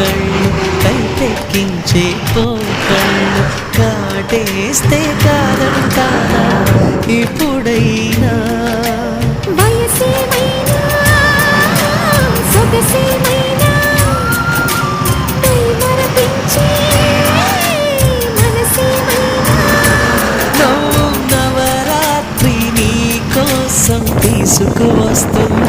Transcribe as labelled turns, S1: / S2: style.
S1: కళ్ళు కైపెక్కించే పోకళ్ళు కాటేస్తే కాదంటానా ఇప్పుడైనా
S2: వయసేమైనా సొగసేమైనా పై మరపించే మనసేమైనా
S1: నవ్వు నవరాత్రి నీ కోసం తీసుకువస్తున్నా